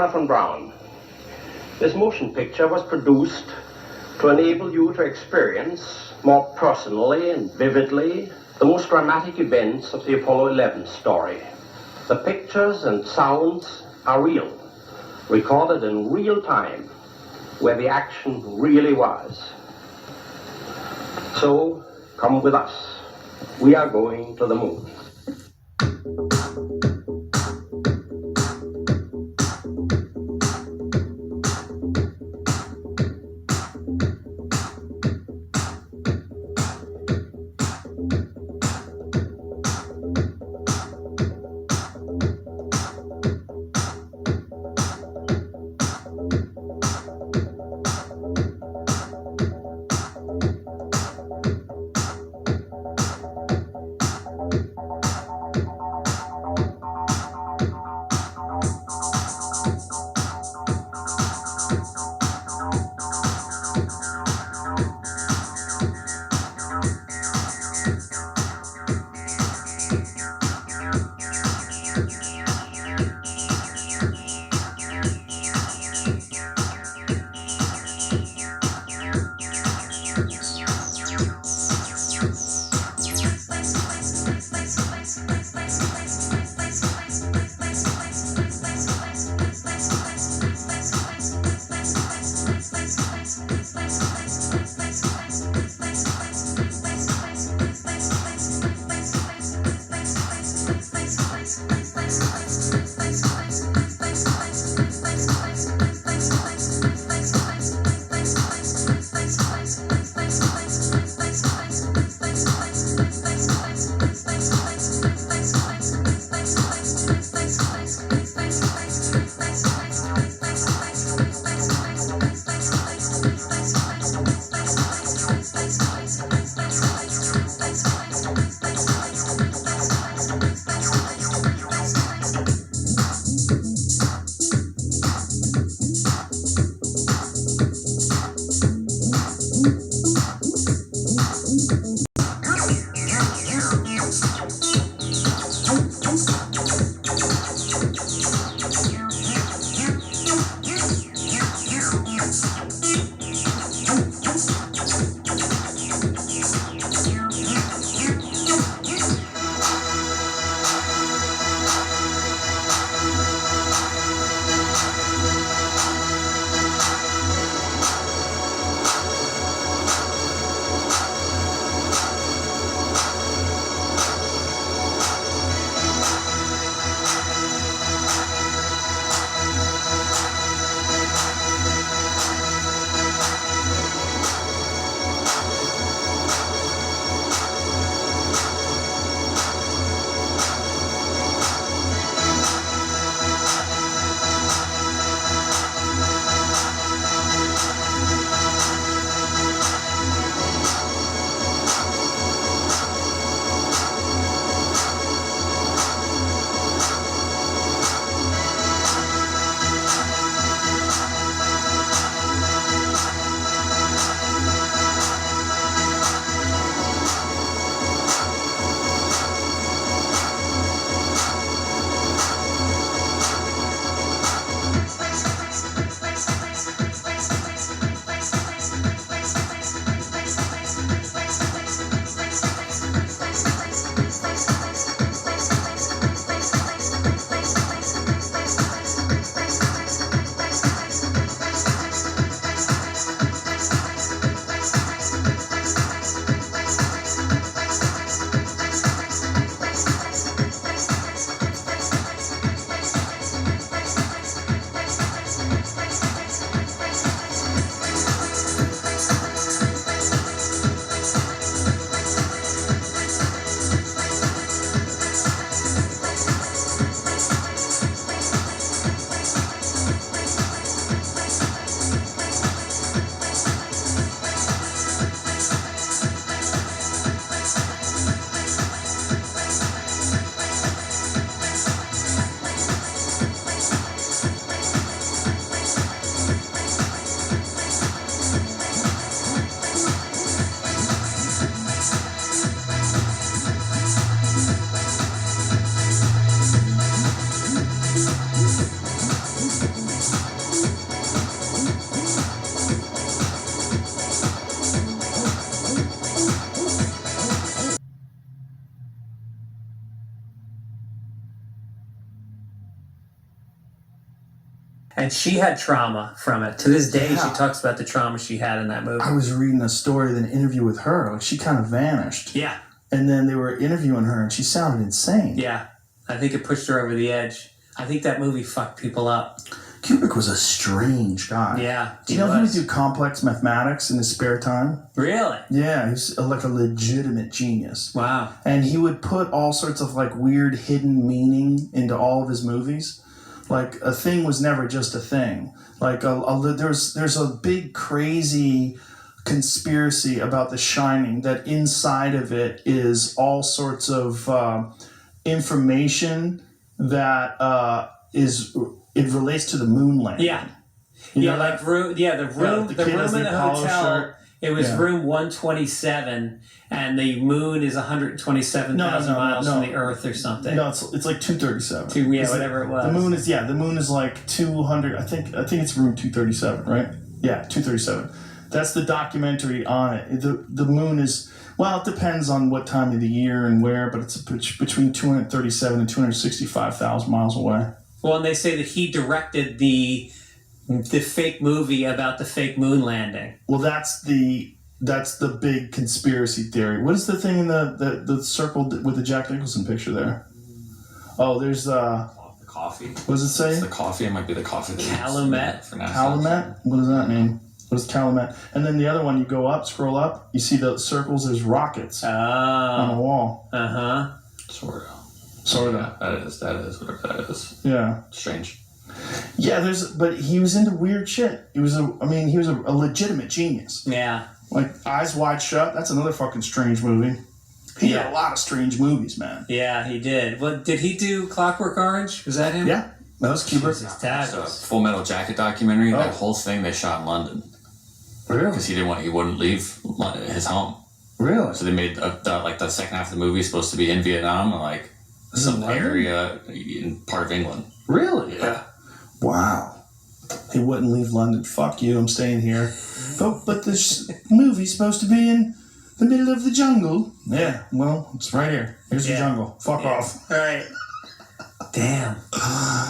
Jonathan Brown. This motion picture was produced to enable you to experience more personally and vividly the most dramatic events of the Apollo 11 story. The pictures and sounds are real, recorded in real time, where the action really was. So, come with us. We are going to the moon. And she had trauma from it. To this day, she talks about the trauma she had in that movie. I was reading a story, an interview with her. Like, she kind of vanished. Yeah. And then they were interviewing her, and she sounded insane. Yeah. I think it pushed her over the edge. I think that movie fucked people up. Kubrick was a strange guy. Yeah. Do you know he would do complex mathematics in his spare time? Really? Yeah, he's like a legitimate genius. Wow. And he would put all sorts of like weird hidden meaning into all of his movies. Like, a thing was never just a thing. Like, there's a big crazy conspiracy about The Shining that inside of it is all sorts of information that it relates to the moon landing. Yeah. You yeah, know like room. Yeah, the room. the the kid room has in the the Apollo hotel. shirt. It was room 127, and the moon is 127,000 miles from the Earth or something. No, it's like 237. Whatever it was. The moon is like 200. I think it's room 237, right? Yeah, 237. That's the documentary on it. The moon is, well, it depends on what time of the year and where, but it's between 237 and 265,000 miles away. Well, and they say that he directed the fake movie about the fake moon landing. Well, that's the big conspiracy theory. What is the thing in the circle with the Jack Nicholson picture there? Oh, there's the coffee. What does it say? It's the coffee. It might be the coffee. Calumet. Calumet? What does that mean? What is Calumet? And then the other one, you go up, scroll up, you see the circles. There's rockets on the wall. Sort of. Yeah, that is whatever that is. Yeah. Strange. Yeah, but he was into weird shit. He was a legitimate genius. Yeah. Like Eyes Wide Shut, that's another fucking strange movie. He did a lot of strange movies, man. Yeah, he did. Well, did he do Clockwork Orange? Was that him? Yeah, that was Kubrick. Full Metal Jacket documentary. That whole thing they shot in London. Really? Because he wouldn't leave his home. Really? So they made the second half of the movie is supposed to be in Vietnam, and like some area in part of England. Really? Yeah. Wow. He wouldn't leave London. Fuck you, I'm staying here. But this movie's supposed to be in the middle of the jungle. Yeah, well, it's right here. Here's the jungle. Fuck off. All right. Damn.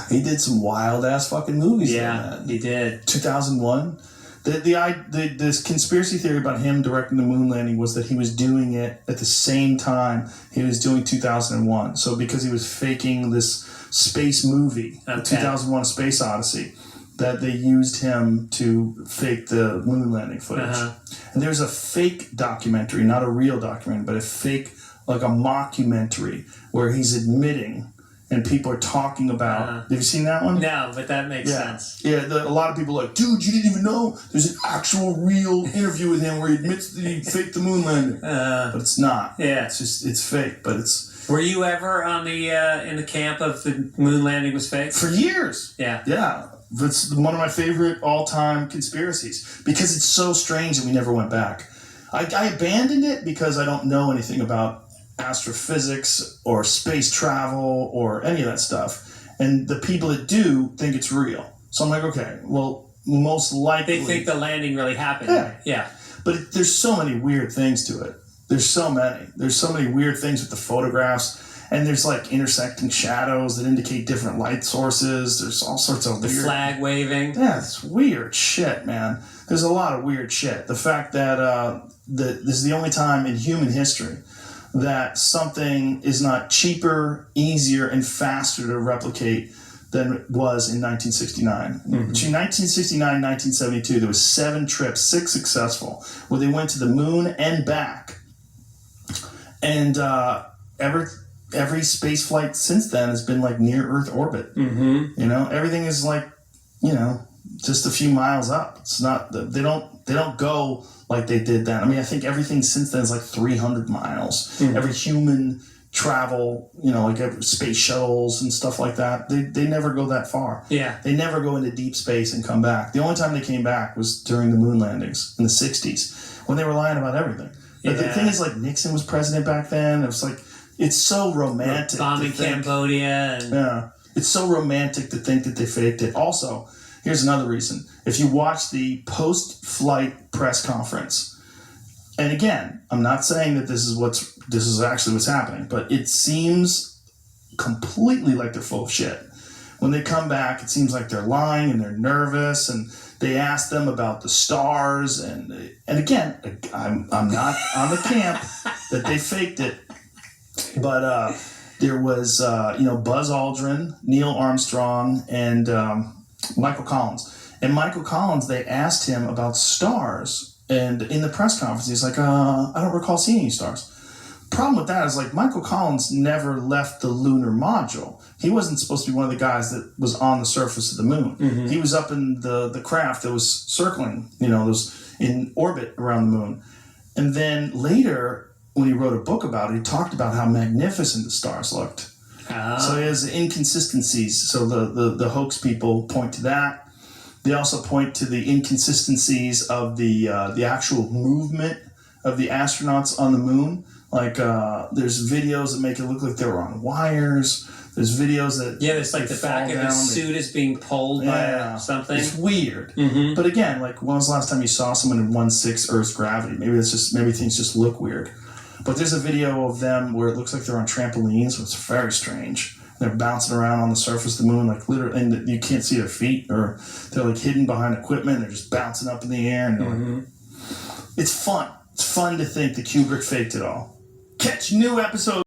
He did some wild-ass fucking movies. Yeah, he did. 2001. This conspiracy theory about him directing the moon landing was that he was doing it at the same time he was doing 2001. So because he was faking this space movie, 2001: A Space Odyssey, that they used him to fake the moon landing footage. And there's a fake documentary, not a real documentary, but a fake, like a mockumentary, where he's admitting and people are talking about. Have you seen that one? No, but that makes sense. Yeah, a lot of people are like, dude, you didn't even know there's an actual real interview with him where he admits that he faked the moon landing. But it's not. Yeah. It's fake, but it's... Were you ever on the in the camp of the moon landing was fake? For years. Yeah. Yeah. It's one of my favorite all-time conspiracies because it's so strange that we never went back. I abandoned it because I don't know anything about astrophysics or space travel or any of that stuff. And the people that do think it's real. So I'm like, okay, well, most likely... They think the landing really happened. Yeah. But there's so many weird things to it. There's so many. There's so many weird things with the photographs. And there's like intersecting shadows that indicate different light sources. There's all sorts of weird... The flag waving. Yeah, it's weird shit, man. There's a lot of weird shit. The fact that this is the only time in human history that something is not cheaper, easier, and faster to replicate than it was in 1969. Between 1969 and 1972, there was 7 trips, 6 successful, where they went to the moon and back. And every space flight since then has been like near Earth orbit. You know, everything is like, you know, just a few miles up. It's not, they don't go like they did then. I mean, I think everything since then is like 300 miles. Every human travel, you know, like space shuttles and stuff like that, they never go that far. Yeah. They never go into deep space and come back. The only time they came back was during the moon landings in the 60s when they were lying about everything. But the thing is, like, Nixon was president back then. It was like, it's so romantic. Bombing Cambodia. Yeah. It's so romantic to think that they faked it. Also, here's another reason. If you watch the post-flight press conference, and again, I'm not saying that this is actually what's happening, but it seems completely like they're full of shit. when they come back, it seems like they're lying and they're nervous, and they ask them about the stars, and again, I'm not on the camp that they faked it, but there was Buzz Aldrin, Neil Armstrong, and Michael Collins. And Michael Collins, they asked him about stars, and in the press conference, he's like, I don't recall seeing any stars. Problem with that is, like, Michael Collins never left the lunar module. He wasn't supposed to be one of the guys that was on the surface of the moon. Mm-hmm. He was up in the craft that was circling, was in orbit around the moon. And then later, when he wrote a book about it, he talked about how magnificent the stars looked. So he has inconsistencies. So the hoax people point to that. They also point to the inconsistencies of the actual movement of the astronauts on the moon. Like, there's videos that make it look like they were on wires. There's videos that... Yeah, there's like the back of his suit is being pulled by something. It's weird. Mm-hmm. But again, like, when was the last time you saw someone in 1/6 Earth's gravity? Maybe things just look weird. But there's a video of them where it looks like they're on trampolines, so it's very strange. They're bouncing around on the surface of the moon, like, literally, and you can't see their feet, or they're, like, hidden behind equipment. They're just bouncing up in the air, and it's fun. It's fun to think that Kubrick faked it all. Catch new episodes.